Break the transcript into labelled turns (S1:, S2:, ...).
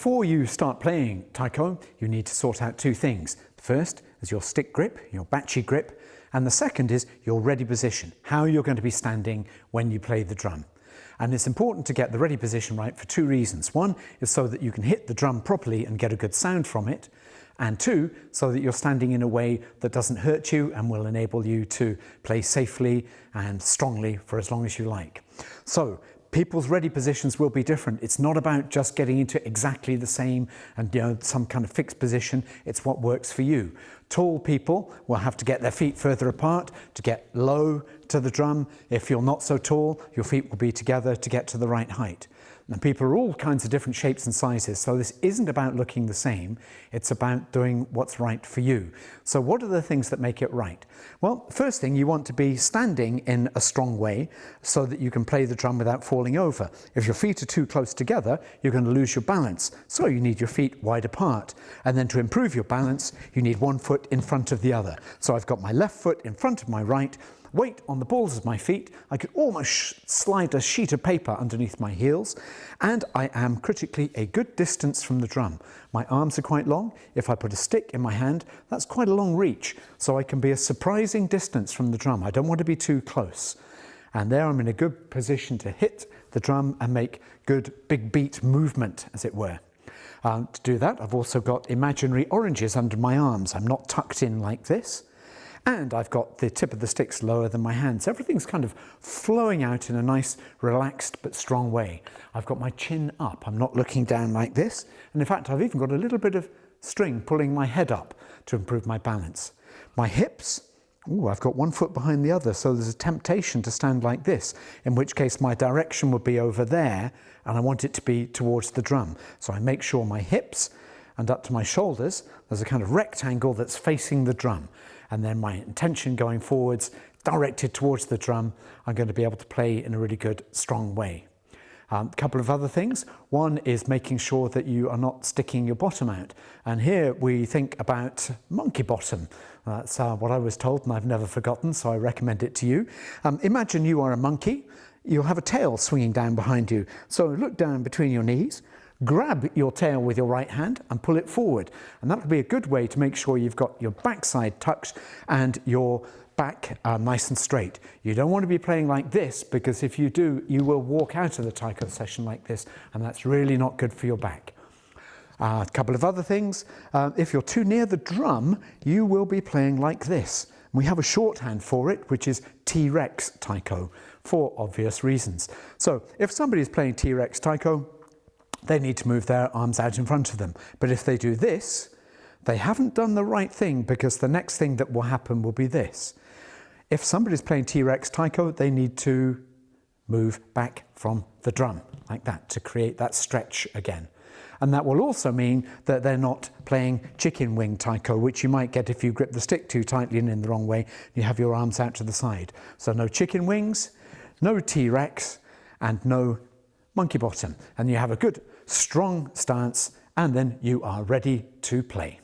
S1: before you start playing Taiko, you need to sort out two things. The first is your stick grip, your bachi grip, and the second is your ready position, how you're going to be standing when you play the drum. And it's important to get the ready position right for two reasons. One is so that you can hit the drum properly and get a good sound from it. And two, so that you're standing in a way that doesn't hurt you and will enable you to play safely and strongly for as long as you like. So people's ready positions will be different. It's not about just getting into exactly the same and some kind of fixed position. It's what works for you. Tall people will have to get their feet further apart to get low to the drum. If you're not so tall, your feet will be together to get to the right height. And people are all kinds of different shapes and sizes, so this isn't about looking the same, it's about doing what's right for you. So what are the things that make it right? Well, first thing, you want to be standing in a strong way so that you can play the drum without falling over. If your feet are too close together, you're going to lose your balance, so you need your feet wide apart. And then to improve your balance, you need one foot in front of the other. So I've got my left foot in front of my right, weight on the balls of my feet. I could almost slide a sheet of paper underneath my heels, and I am critically a good distance from the drum. My arms are quite long. If I put a stick in my hand, that's quite a long reach, so I can be a surprising distance from the drum. I don't want to be too close. And there I'm in a good position to hit the drum and make good big beat movement, as it were. To do that, I've also got imaginary oranges under my arms. I'm not tucked in like this. And I've got the tip of the sticks lower than my hands. Everything's kind of flowing out in a nice, relaxed but strong way. I've got my chin up. I'm not looking down like this. And in fact, I've even got a little bit of string pulling my head up to improve my balance. My hips, I've got one foot behind the other, so there's a temptation to stand like this, in which case my direction would be over there, and I want it to be towards the drum. So I make sure my hips and up to my shoulders, there's a kind of rectangle that's facing the drum. And then my intention going forwards, directed towards the drum, I'm going to be able to play in a really good, strong way. A couple of other things. One is making sure that you are not sticking your bottom out. And here we think about monkey bottom. That's what I was told and I've never forgotten, so I recommend it to you. Imagine you are a monkey. You'll have a tail swinging down behind you. So look down between your knees. Grab your tail with your right hand and pull it forward. And that will be a good way to make sure you've got your backside tucked and your back nice and straight. You don't want to be playing like this, because if you do, you will walk out of the Taiko session like this, and that's really not good for your back. A couple of other things. If you're too near the drum, you will be playing like this. We have a shorthand for it, which is T-Rex Taiko, for obvious reasons. So if somebody is playing T-Rex Taiko, they need to move their arms out in front of them. But if they do this, they haven't done the right thing, because the next thing that will happen will be this. If somebody's playing T-Rex Taiko, they need to move back from the drum like that to create that stretch again. And that will also mean that they're not playing chicken wing Taiko, which you might get if you grip the stick too tightly and in the wrong way, you have your arms out to the side. So no chicken wings, no T-Rex, and no monkey bottom. And you have a good, strong stance, and then you are ready to play.